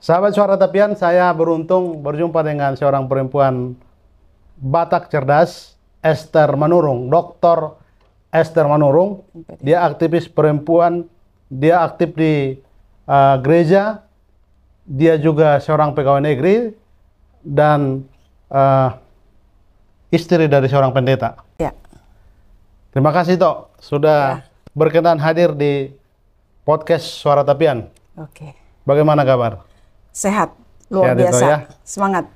Sahabat Suara Tapian, saya beruntung berjumpa dengan seorang perempuan Batak cerdas, Esther Manurung, Dr. Esther Manurung. Dia aktivis perempuan, dia aktif di gereja, dia juga seorang pegawai negeri dan istri dari seorang pendeta. Ya. Terima kasih Tok sudah berkenan hadir di podcast Suara Tapian. Oke. Bagaimana kabar? Sehat, luar Sehat itu biasa. ya. Semangat.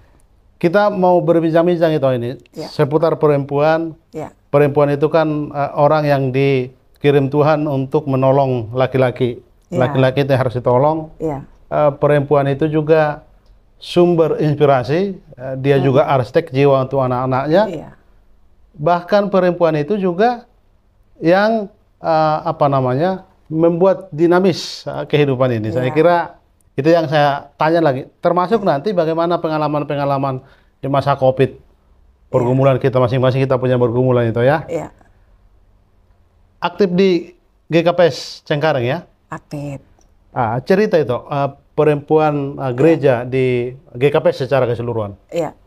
Kita mau berbincang-bincang itu ini seputar perempuan. Ya. Perempuan itu kan orang yang dikirim Tuhan untuk menolong laki-laki. Laki-laki itu harus ditolong. Ya. Perempuan itu juga sumber inspirasi. Dia juga arsitek jiwa untuk anak-anaknya. Ya. Bahkan perempuan itu juga yang membuat dinamis kehidupan ini. Saya kira itu yang saya tanya lagi. Termasuk nanti bagaimana pengalaman-pengalaman di masa COVID. Pergumulan kita masing-masing, kita punya pergumulan itu ya. Iya. Aktif di GKPS Cengkareng ya? Aktif. Cerita itu perempuan gereja di GKPS secara keseluruhan. Iya.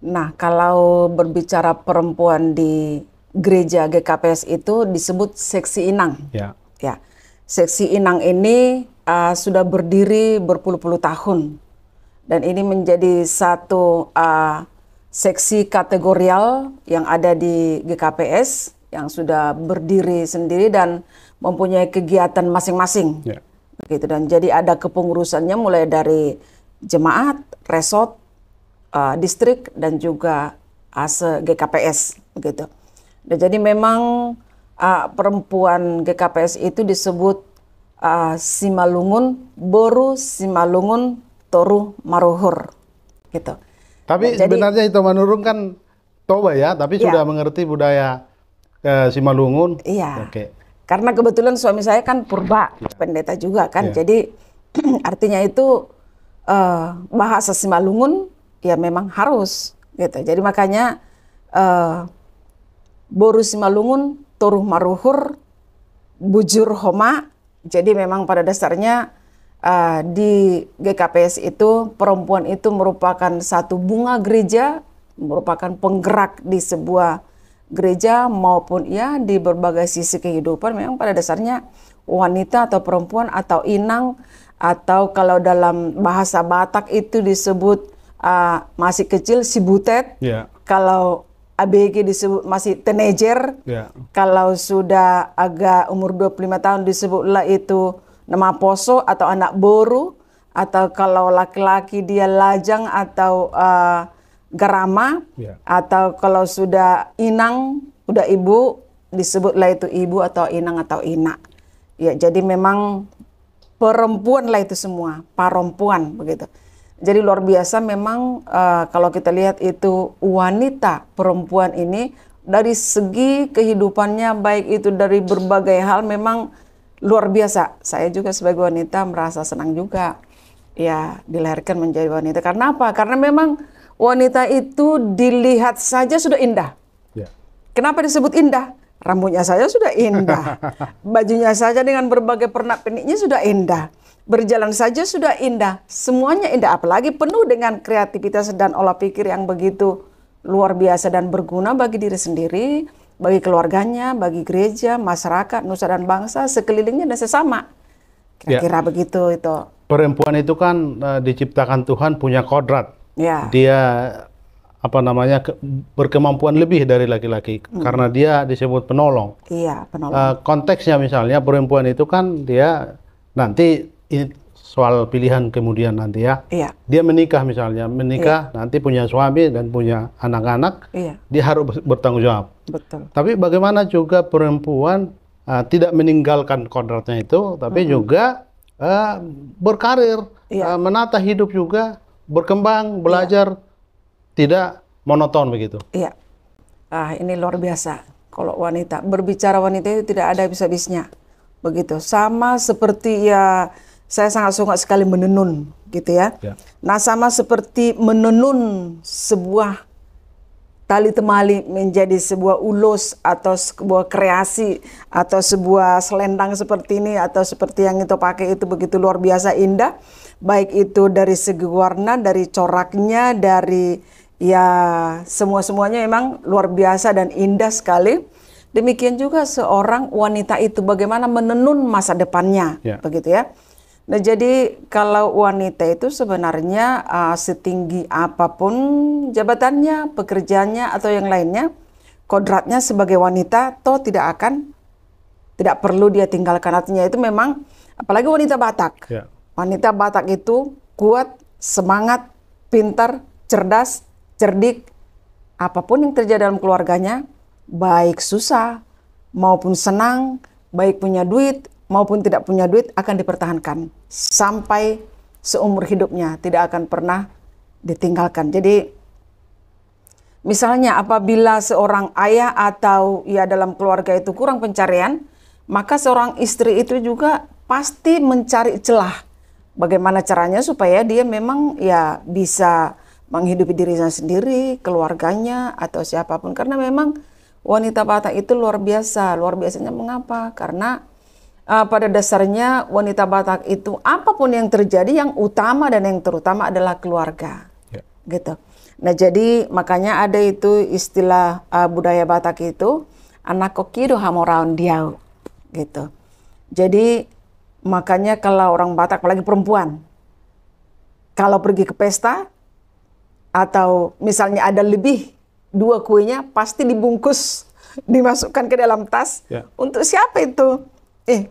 Nah, kalau berbicara perempuan di gereja GKPS itu disebut seksi Inang. Ya. Ya. Seksi Inang ini sudah berdiri berpuluh-puluh tahun. Dan ini menjadi satu seksi kategorial yang ada di GKPS yang sudah berdiri sendiri dan mempunyai kegiatan masing-masing. Ya. Begitu. Dan jadi ada kepengurusannya mulai dari jemaat, resort, distrik dan juga GKPS begitu. Dan jadi memang perempuan GKPS itu disebut Simalungun, Boru Simalungun, Toru Maruhur, gitu. Tapi sebenarnya itu Manurung kan Toba ya, tapi sudah mengerti budaya Simalungun. Iya. Oke. Karena kebetulan suami saya kan purba, pendeta juga kan, jadi artinya itu bahasa Simalungun ya memang harus, gitu. Jadi makanya Boru Simalungun, Toru Maruhur, Bujur Homa. Jadi memang pada dasarnya di GKPS itu perempuan itu merupakan satu bunga gereja, merupakan penggerak di sebuah gereja maupun ya di berbagai sisi kehidupan. Memang pada dasarnya wanita atau perempuan atau inang atau kalau dalam bahasa Batak itu disebut masih kecil si butet. Yeah. Kalau ABG disebut masih teenager. Yeah. Kalau sudah agak umur 25 tahun disebutlah itu nama poso atau anak boru. Atau kalau laki-laki dia lajang atau garama. Yeah. Atau kalau sudah inang, udah ibu, disebutlah itu ibu atau inang atau ina. Ya, jadi memang perempuan lah itu semua, perempuan begitu. Jadi luar biasa memang kalau kita lihat itu wanita perempuan ini dari segi kehidupannya baik itu dari berbagai hal memang luar biasa. Saya juga sebagai wanita merasa senang juga ya dilahirkan menjadi wanita. Karena apa? Karena memang wanita itu dilihat saja sudah indah. Yeah. Kenapa disebut indah? Rambutnya saja sudah indah. Bajunya saja dengan berbagai pernak-perniknya sudah indah. Berjalan saja sudah indah, semuanya indah, apalagi penuh dengan kreativitas dan olah pikir yang begitu luar biasa dan berguna bagi diri sendiri, bagi keluarganya, bagi gereja, masyarakat, nusa dan bangsa, sekelilingnya dan sesama. Kira-kira begitu itu. Perempuan itu kan diciptakan Tuhan punya kodrat. Ya. Dia berkemampuan lebih dari laki-laki karena dia disebut penolong. Iya, penolong. Konteksnya misalnya perempuan itu kan dia nanti ini soal pilihan kemudian nanti ya. Iya. Dia menikah misalnya, nanti punya suami dan punya anak-anak. Iya. Dia harus bertanggung jawab. Betul. Tapi bagaimana juga perempuan tidak meninggalkan kodratnya itu, tapi juga berkarir, menata hidup juga, berkembang, belajar, tidak monoton begitu. Iya. Ini luar biasa. Kalau wanita, berbicara wanita itu tidak ada habis-habisnya. Begitu. Sama seperti ya saya sangat suka sekali menenun gitu ya. Nah, sama seperti menenun sebuah tali temali menjadi sebuah ulus atau sebuah kreasi atau sebuah selendang seperti ini atau seperti yang itu pakai itu begitu luar biasa indah. baik itu dari segi warna, dari coraknya, dari ya semuanya memang luar biasa dan indah sekali. Demikian juga seorang wanita itu bagaimana menenun masa depannya, Ya. begitu ya. Nah, jadi kalau wanita itu sebenarnya setinggi apapun jabatannya, pekerjaannya atau yang lainnya, kodratnya sebagai wanita toh tidak perlu dia tinggalkan. Artinya itu memang apalagi wanita Batak. Ya. Wanita Batak itu kuat, semangat, pintar, cerdas, cerdik. Apapun yang terjadi dalam keluarganya, baik susah maupun senang, baik punya duit maupun tidak punya duit akan dipertahankan sampai seumur hidupnya, tidak akan pernah ditinggalkan. Jadi misalnya apabila seorang ayah atau ya dalam keluarga itu kurang pencarian, maka seorang istri itu juga pasti mencari celah. Bagaimana caranya supaya dia memang ya bisa menghidupi dirinya sendiri, keluarganya atau siapapun. Karena memang wanita Batak itu luar biasa. Luar biasanya mengapa? Karena pada dasarnya wanita Batak itu apapun yang terjadi, yang utama dan yang terutama adalah keluarga. Ya. Gitu. Nah, jadi makanya ada itu istilah budaya Batak itu anak kokido hamoraon diau gitu. Jadi makanya kalau orang Batak apalagi perempuan kalau pergi ke pesta atau misalnya ada lebih 2 kuenya pasti dibungkus, dimasukkan ke dalam tas. Ya. Untuk siapa itu?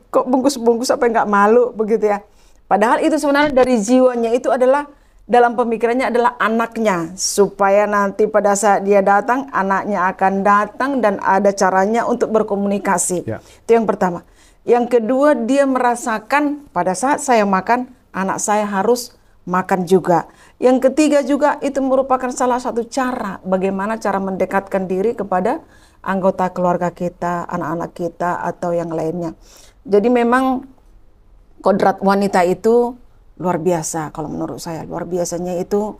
Kok bungkus-bungkus apa nggak malu begitu ya? Padahal itu sebenarnya dari jiwanya itu adalah dalam pemikirannya adalah anaknya, supaya nanti pada saat dia datang, anaknya akan datang dan ada caranya untuk berkomunikasi. Ya. Itu yang pertama. Yang kedua, dia merasakan pada saat saya makan, anak saya harus makan juga. Yang ketiga juga itu merupakan salah satu cara bagaimana cara mendekatkan diri kepada anggota keluarga kita, anak-anak kita atau yang lainnya. Jadi memang kodrat wanita itu luar biasa kalau menurut saya. Luar biasanya itu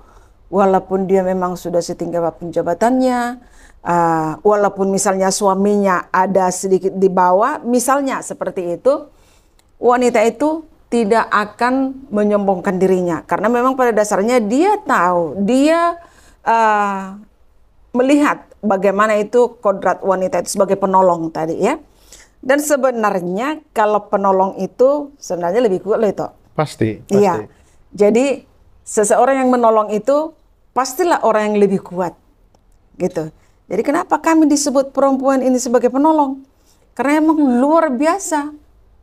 walaupun dia memang sudah setinggi apapun jabatannya, walaupun misalnya suaminya ada sedikit di bawah, misalnya seperti itu, wanita itu tidak akan menyombongkan dirinya. Karena memang pada dasarnya dia tahu, dia melihat bagaimana itu kodrat wanita itu sebagai penolong tadi ya. Dan sebenarnya kalau penolong itu sebenarnya lebih kuat loh itu. Pasti. Iya. Jadi seseorang yang menolong itu pastilah orang yang lebih kuat. Gitu. Jadi kenapa kami disebut perempuan ini sebagai penolong? Karena emang luar biasa.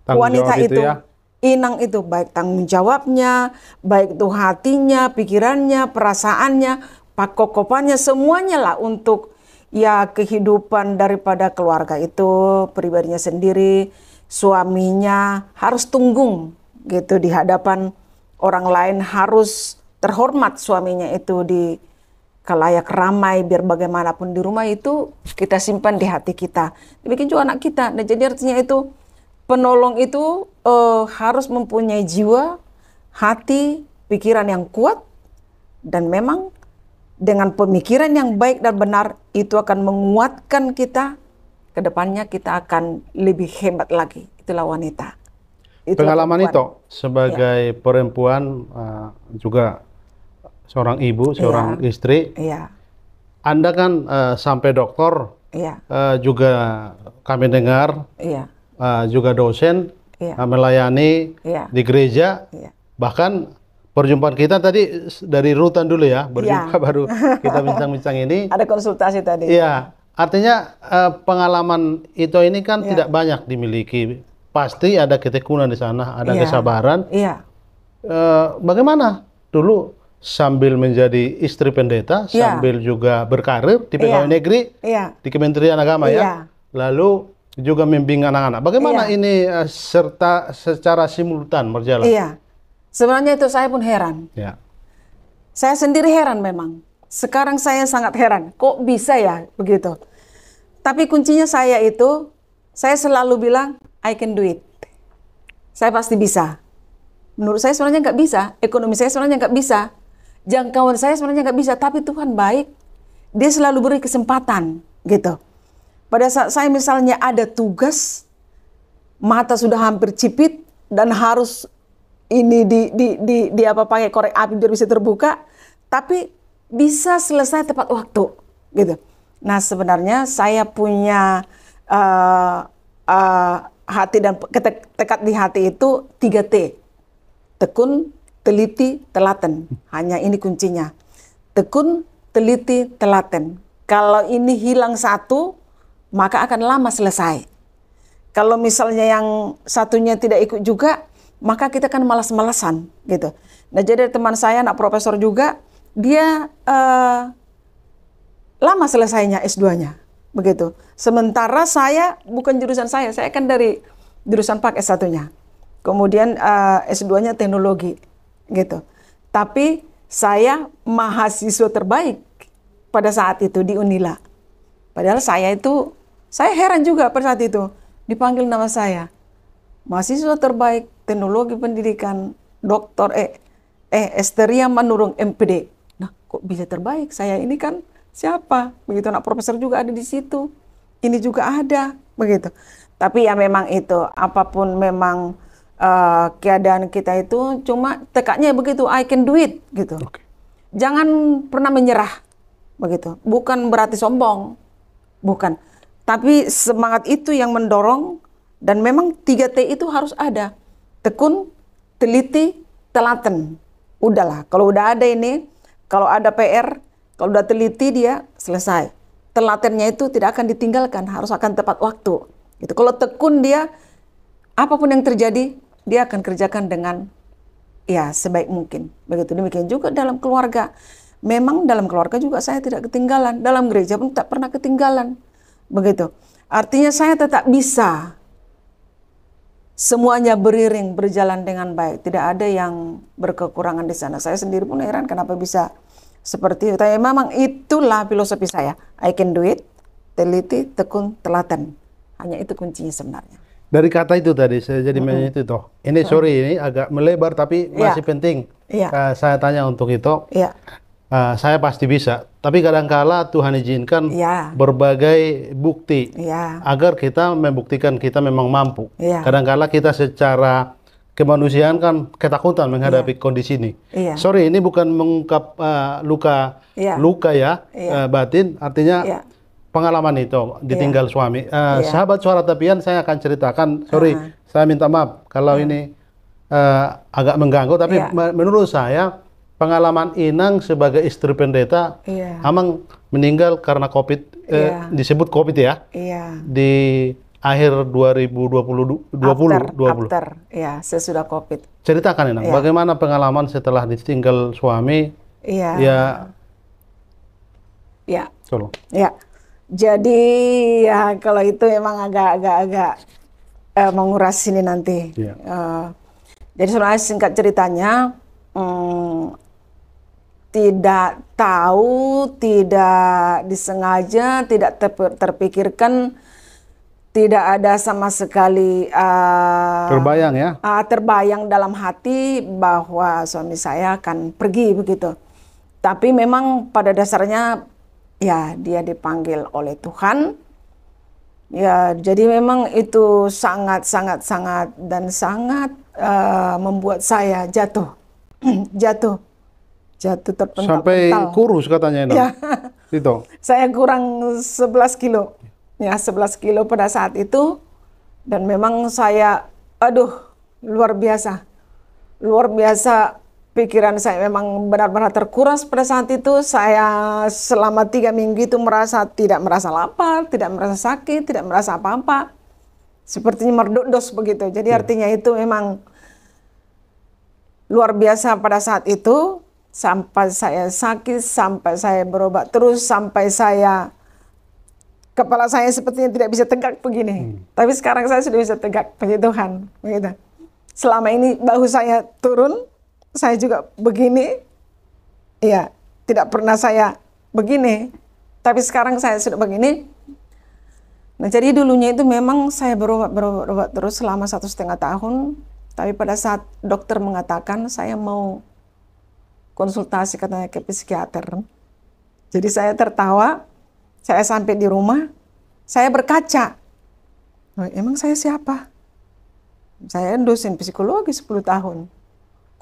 Tanggung Wanita jawab itu ya. Inang itu baik tanggung jawabnya, baik itu hatinya, pikirannya, perasaannya, pakokopannya, semuanya lah untuk ya kehidupan daripada keluarga itu, pribadinya sendiri, suaminya harus tunggung gitu di hadapan orang lain, harus terhormat suaminya itu di kalayak ramai, biar bagaimanapun di rumah itu kita simpan di hati kita. Demikian juga anak kita. Nah, jadi artinya itu penolong itu harus mempunyai jiwa, hati, pikiran yang kuat, dan memang dengan pemikiran yang baik dan benar itu akan menguatkan kita, ke depannya kita akan lebih hebat lagi. Itulah wanita. Itulah Pengalaman perempuan. itu sebagai perempuan juga seorang ibu, seorang Iya. istri. Iya, Anda kan sampai doktor, iya, juga kami dengar, iya, juga dosen, iya, melayani iya, di gereja. iya. Bahkan perjumpaan kita tadi dari rutan dulu ya, berjumpa baru kita bincang-bincang ini. Ada konsultasi tadi. Iya, artinya pengalaman itu ini kan Iya. tidak banyak dimiliki. Pasti ada ketekunan di sana, ada Iya. kesabaran. Iya, Bagaimana dulu sambil menjadi istri pendeta, Iya. sambil juga berkarir di pegawai Iya. negeri, iya, di Kementerian Agama Iya. ya, lalu juga membimbing anak-anak. Bagaimana Iya. ini serta secara simultan berjalan? iya. Sebenarnya itu saya pun heran. Ya, Saya sendiri heran memang. Sekarang saya sangat heran. Kok bisa ya begitu? Tapi kuncinya saya selalu bilang, I can do it. Saya pasti bisa. Menurut saya sebenarnya nggak bisa. Ekonomi saya sebenarnya nggak bisa. Jangkauan saya sebenarnya nggak bisa. Tapi Tuhan baik. Dia selalu beri kesempatan. Gitu. Pada saat saya misalnya ada tugas, mata sudah hampir cipit, dan harus ini di apa pakai korek api biar bisa terbuka, tapi bisa selesai tepat waktu, gitu. Nah sebenarnya saya punya hati dan tekad di hati itu 3T. Tekun, teliti, telaten. Hanya ini kuncinya. Tekun, teliti, telaten. Kalau ini hilang satu, maka akan lama selesai. Kalau misalnya yang satunya tidak ikut juga, maka kita kan malas-malasan gitu. Nah jadi teman saya, anak profesor juga, dia lama selesainya S2-nya. Begitu. Sementara saya, bukan jurusan saya kan dari jurusan Pak S1-nya. Kemudian S2-nya teknologi gitu. Tapi saya mahasiswa terbaik pada saat itu di Unila. Padahal saya heran juga pada saat itu dipanggil nama saya. Mahasiswa terbaik teknologi pendidikan Dr. Esteria Manurung MPD. Nah, kok bisa terbaik? Saya ini kan siapa? Begitu, anak profesor juga ada di situ. Ini juga ada, begitu. Tapi ya memang itu, apapun memang keadaan kita itu, cuma tekadnya begitu, I can do it, gitu. Oke. Jangan pernah menyerah, begitu. Bukan berarti sombong, bukan. Tapi semangat itu yang mendorong, dan memang 3T itu harus ada. Tekun, teliti, telaten. Udahlah, kalau udah ada ini, kalau ada PR, kalau udah teliti dia selesai. Telatennya itu tidak akan ditinggalkan, harus akan tepat waktu. Gitu. Kalau tekun dia, apapun yang terjadi, dia akan kerjakan dengan ya sebaik mungkin. Begitu demikian juga dalam keluarga. Memang dalam keluarga juga saya tidak ketinggalan. Dalam gereja pun tak pernah ketinggalan. Begitu. Artinya saya tetap bisa semuanya beriring, berjalan dengan baik. Tidak ada yang berkekurangan di sana. Saya sendiri pun heran kenapa bisa seperti itu. Tapi memang itulah filosofi saya. I can do it, teliti, tekun, telaten. Hanya itu kuncinya sebenarnya. Dari kata itu tadi saya jadi itu toh. Ini sorry ini agak melebar tapi masih penting. Saya tanya untuk itu. Saya pasti bisa. Tapi kadangkala Tuhan izinkan berbagai bukti agar kita membuktikan kita memang mampu. Kadangkala kita secara kemanusiaan kan ketakutan menghadapi kondisi ini. Sorry ini bukan mengungkap luka batin, artinya pengalaman itu ditinggal suami. Sahabat Suara Tepian saya akan ceritakan. Sorry, saya minta maaf kalau ini agak mengganggu. Tapi menurut saya pengalaman Inang sebagai istri pendeta, Amang meninggal karena COVID, disebut COVID ya, di akhir 2020. After, ya sesudah COVID. Ceritakan Inang, bagaimana pengalaman setelah ditinggal suami? Tolong. Jadi ya kalau itu memang agak menguras ini nanti. Jadi sebenarnya singkat ceritanya, tidak tahu, tidak disengaja, tidak terpikirkan, tidak ada sama sekali terbayang dalam hati bahwa suami saya akan pergi begitu. Tapi memang pada dasarnya ya dia dipanggil oleh Tuhan. Ya, jadi memang itu sangat dan sangat membuat saya jatuh terpental. Sampai kurus katanya ini. Itu. Saya kurang 11 kilo. Ya, 11 kilo pada saat itu. Dan memang saya, luar biasa. Luar biasa. Pikiran saya memang benar-benar terkuras pada saat itu. Saya selama 3 minggu itu tidak merasa lapar, tidak merasa sakit, tidak merasa apa-apa. Sepertinya merdos begitu. Jadi artinya itu memang luar biasa pada saat itu. Sampai saya sakit, sampai saya berobat terus, sampai kepala saya sepertinya tidak bisa tegak begini. Tapi sekarang saya sudah bisa tegak, puji Tuhan. Begitu. Selama ini bahu saya turun, saya juga begini, ya tidak pernah saya begini, tapi sekarang saya sudah begini. Nah jadi dulunya itu memang saya berobat terus selama 1,5 tahun, tapi pada saat dokter mengatakan saya mau konsultasi katanya ke psikiater. Jadi saya tertawa, saya sampai di rumah, saya berkaca, emang saya siapa? Saya dosen psikologi 10 tahun.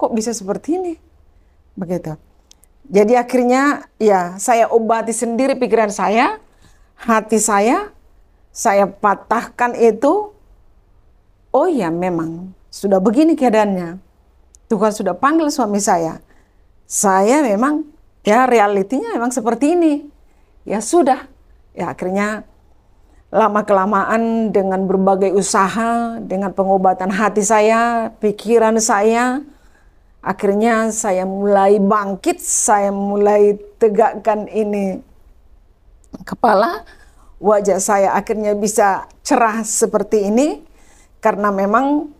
kok bisa seperti ini? Begitu. Jadi akhirnya ya saya obati sendiri pikiran saya, hati saya patahkan itu. Oh ya memang sudah begini keadaannya. Tuhan sudah panggil suami saya. Saya memang ya realitinya memang seperti ini. Ya sudah. Ya akhirnya lama-kelamaan dengan berbagai usaha, dengan pengobatan hati saya, pikiran saya, akhirnya saya mulai bangkit, saya mulai tegakkan ini kepala, wajah saya akhirnya bisa cerah seperti ini, karena memang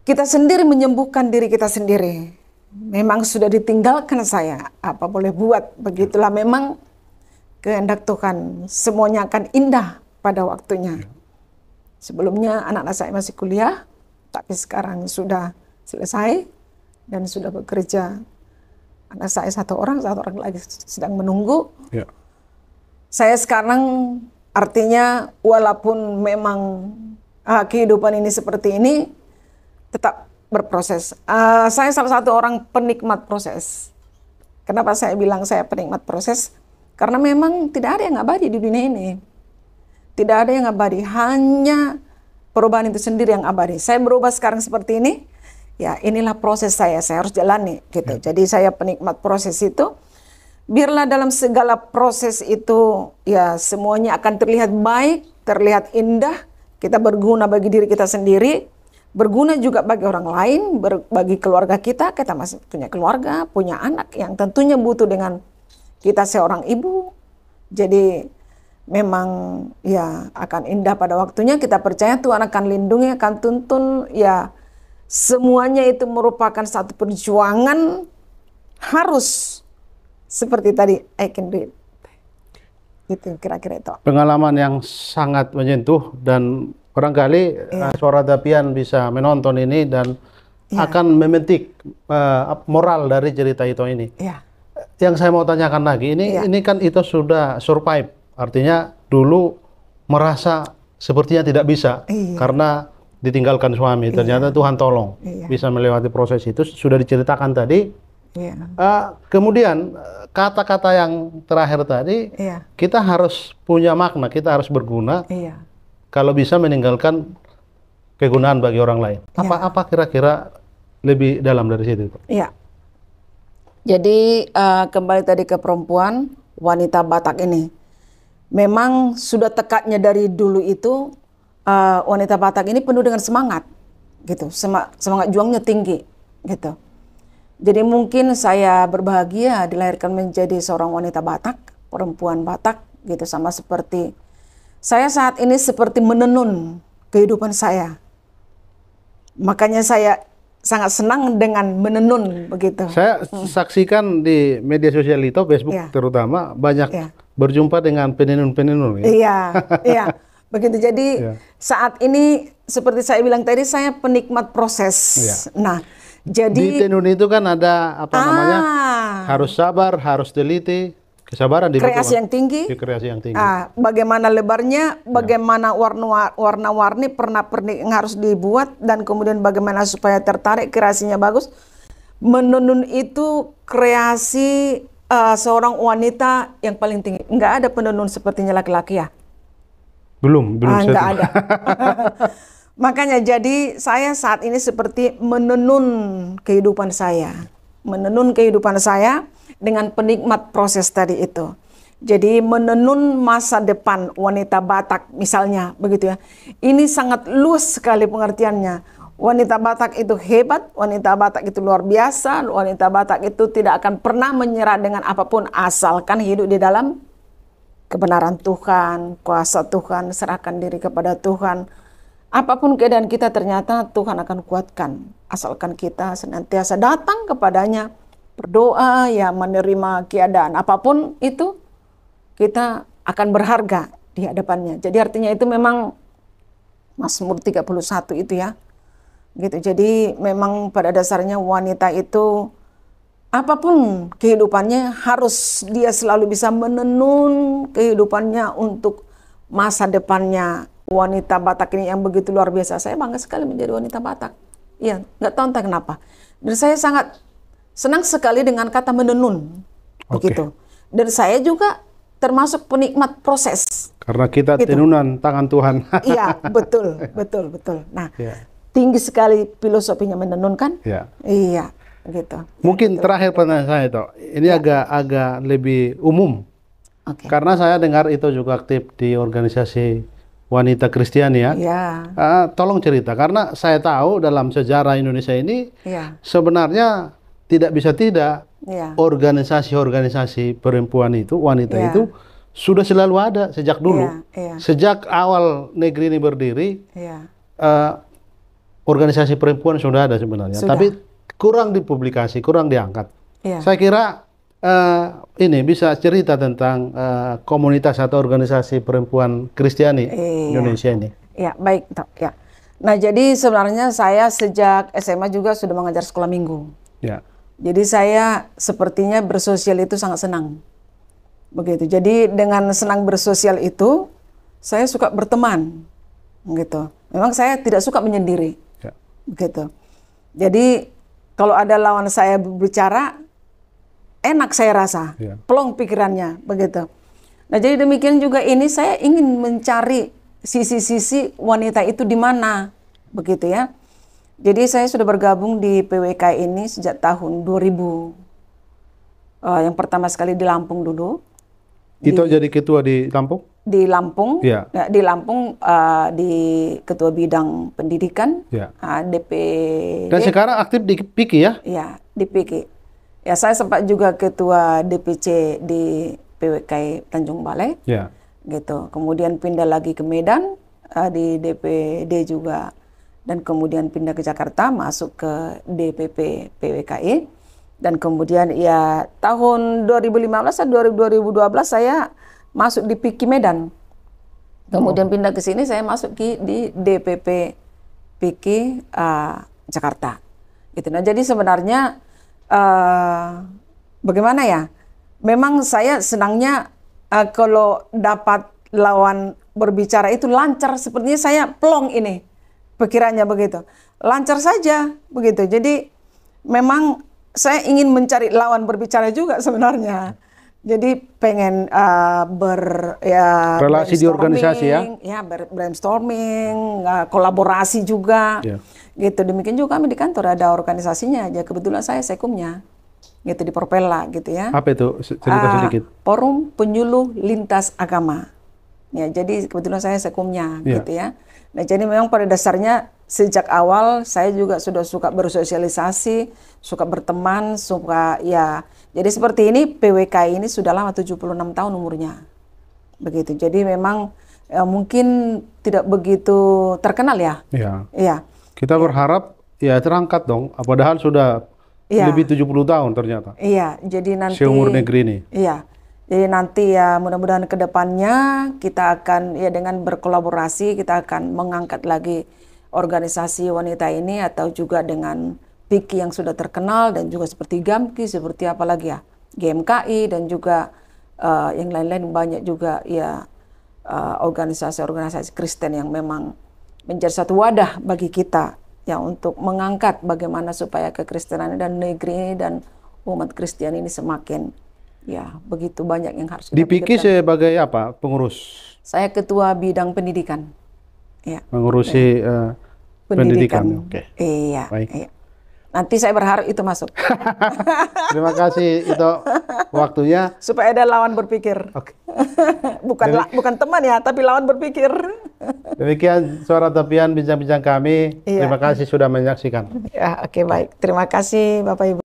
kita sendiri menyembuhkan diri kita sendiri. Memang sudah ditinggalkan saya, apa boleh buat, begitulah memang kehendak Tuhan, semuanya akan indah pada waktunya. Sebelumnya anak-anak saya masih kuliah, tapi sekarang sudah selesai dan sudah bekerja. Anak saya satu orang lagi sedang menunggu. Ya. Saya sekarang artinya walaupun memang kehidupan ini seperti ini, tetap berproses. Saya salah satu orang penikmat proses. Kenapa saya bilang saya penikmat proses? Karena memang tidak ada yang abadi di dunia ini. Tidak ada yang abadi, hanya perubahan itu sendiri yang abadi. Saya berubah sekarang seperti ini, ya inilah proses saya harus jalani gitu. Jadi saya penikmat proses itu. Biarlah dalam segala proses itu ya semuanya akan terlihat baik, terlihat indah. Kita berguna bagi diri kita sendiri, berguna juga bagi orang lain, bagi keluarga kita. Kita masih punya keluarga, punya anak yang tentunya butuh dengan kita seorang ibu. Jadi memang ya akan indah pada waktunya. Kita percaya Tuhan akan lindungi, akan tuntun. Ya semuanya itu merupakan satu perjuangan, harus seperti tadi I can do it. Gitu kira-kira itu. Pengalaman yang sangat menyentuh, dan barangkali Suara Dapian bisa menonton ini dan akan memetik moral dari cerita itu ini. Iya. Yang saya mau tanyakan lagi, ini kan itu sudah survive, artinya dulu merasa sepertinya tidak bisa karena ditinggalkan suami, ternyata Tuhan tolong bisa melewati proses itu, sudah diceritakan tadi. Kemudian kata-kata yang terakhir tadi, kita harus punya makna, kita harus berguna, kalau bisa meninggalkan kegunaan bagi orang lain. Apa kira-kira lebih dalam dari situ? Iya. Jadi kembali tadi ke perempuan, wanita Batak ini. Memang sudah tekadnya dari dulu itu, wanita Batak ini penuh dengan semangat. Gitu, semangat juangnya tinggi. Gitu. Jadi mungkin saya berbahagia dilahirkan menjadi seorang wanita Batak, perempuan Batak. Gitu, sama seperti saya saat ini seperti menenun kehidupan saya. Makanya saya sangat senang dengan menenun begitu. Saya saksikan di media sosial itu, Facebook terutama, banyak berjumpa dengan penenun-penenun. Iya, begitu. Jadi saat ini seperti saya bilang tadi, saya penikmat proses. Nah, jadi di tenun itu kan ada apa namanya? Harus sabar, harus teliti, kesabaran, kreasi yang tinggi. Kreasi yang tinggi. Bagaimana lebarnya, bagaimana warna-warni, pernak-pernik yang harus dibuat, dan kemudian bagaimana supaya tertarik, kreasinya bagus. Menenun itu kreasi seorang wanita yang paling tinggi. Enggak ada penenun sepertinya laki-laki ya? Belum enggak ada. Makanya jadi saya saat ini seperti menenun kehidupan saya. Menenun kehidupan saya dengan penikmat proses tadi itu. Jadi menenun masa depan wanita Batak misalnya, begitu ya. Ini sangat luas sekali pengertiannya. Wanita Batak itu hebat, wanita Batak itu luar biasa, wanita Batak itu tidak akan pernah menyerah dengan apapun asalkan hidup di dalam kebenaran Tuhan, kuasa Tuhan, serahkan diri kepada Tuhan. Apapun keadaan kita ternyata Tuhan akan kuatkan, asalkan kita senantiasa datang kepadanya, berdoa, ya menerima keadaan apapun itu, kita akan berharga di hadapannya. Jadi artinya itu memang Mazmur 31 itu ya. Gitu. Jadi memang pada dasarnya wanita itu apapun kehidupannya harus dia selalu bisa menenun kehidupannya untuk masa depannya. Wanita Batak ini yang begitu luar biasa. Saya bangga sekali menjadi wanita Batak. Iya, nggak tahu entah kenapa. Dan saya sangat senang sekali dengan kata menenun, Oke. begitu. Dan saya juga termasuk penikmat proses. Karena kita Gitu. tenunan tangan Tuhan. Iya, betul, betul, betul. Nah, Ya. tinggi sekali filosofinya menenun kan? Ya. Iya, gitu. Mungkin terakhir pertanyaan saya itu, ini agak lebih umum. Oke. Karena saya dengar itu juga aktif di organisasi wanita Kristiani ya. Iya, Tolong cerita, karena saya tahu dalam sejarah Indonesia ini iya, sebenarnya tidak bisa tidak iya, organisasi-organisasi perempuan itu, wanita Iya. itu sudah selalu ada sejak dulu. Iya, iya. Sejak awal negeri ini berdiri, iya. eh, organisasi perempuan sudah ada sebenarnya, Sudah. tapi kurang dipublikasi, kurang diangkat. Iya. Saya kira ini bisa cerita tentang komunitas atau organisasi perempuan Kristiani Iya. Indonesia ini. Ya, baik, Tok. Ya. Nah, jadi sebenarnya saya sejak SMA juga sudah mengajar sekolah minggu. Ya, Jadi saya sepertinya bersosial itu sangat senang. Begitu. Jadi dengan senang bersosial itu, saya suka berteman. Gitu. Memang saya tidak suka menyendiri. ya. Begitu. Jadi kalau ada lawan saya berbicara, enak saya rasa. Ya. Plong pikirannya, begitu. Nah, jadi demikian juga ini saya ingin mencari sisi-sisi wanita itu di mana, begitu ya. Jadi saya sudah bergabung di PWK ini sejak tahun 2000. Yang pertama sekali di Lampung dulu. Itu jadi ketua di Lampung? Di Lampung, Iya. ya, di Lampung di ketua bidang pendidikan, Ya. DPD. Dan sekarang aktif di PIKI ya? Ya, di PK. Ya, saya sempat juga ketua DPC di PWK Tanjung Balai, Ya. gitu. Kemudian pindah lagi ke Medan, di DPD juga. Dan kemudian pindah ke Jakarta, masuk ke DPP PWKI. Dan kemudian ya tahun 2015 atau 2012 saya masuk di PIKI Medan. Kemudian pindah ke sini saya masuk di DPP PIKI Jakarta. Gitu. Nah, jadi sebenarnya bagaimana ya? Memang saya senangnya kalau dapat lawan berbicara itu lancar, sepertinya saya plong ini pikirannya begitu. Lancar saja begitu. Jadi memang saya ingin mencari lawan berbicara juga sebenarnya. Jadi pengen Relasi di organisasi ya? Ya, brainstorming, kolaborasi juga. Ya. Gitu. Demikian juga kami di kantor ada organisasinya aja. Kebetulan saya sekumnya. Gitu di Porpela gitu ya. Apa itu? Cerita sedikit. Forum Penyuluh Lintas Agama. Ya, jadi kebetulan saya sekumnya Ya. gitu ya. Nah, jadi memang pada dasarnya sejak awal saya juga sudah suka bersosialisasi, suka berteman, suka ya. Jadi seperti ini PWK ini sudah lama 76 tahun umurnya. Begitu. Jadi memang mungkin tidak begitu terkenal ya. Ya. Iya. Kita berharap ya terangkat dong. Padahal sudah Iya. lebih 70 tahun ternyata. Iya, jadi nanti Seumur negeri ini. Iya. Jadi nanti ya mudah-mudahan ke depannya kita akan ya dengan berkolaborasi kita akan mengangkat lagi organisasi wanita ini atau juga dengan PIKI yang sudah terkenal dan juga seperti GAMKI, seperti apa lagi ya, GMKI dan juga yang lain-lain banyak juga ya organisasi-organisasi Kristen yang memang menjadi satu wadah bagi kita ya untuk mengangkat bagaimana supaya kekristenan dan negeri ini dan umat Kristen ini semakin ya begitu banyak yang harus Di kita PIKI pikirkan. sebagai apa? Pengurus. Saya ketua bidang pendidikan. Ya, Mengurusi pendidikan. Oke. Iya, Baik. iya. Nanti saya berharap itu masuk Terima kasih itu waktunya. supaya ada lawan berpikir. Oke. Bukan teman ya, tapi lawan berpikir. Demikian Suara Tepian bincang-bincang kami. Iya. Terima kasih sudah menyaksikan. Ya, oke baik. Terima kasih Bapak Ibu.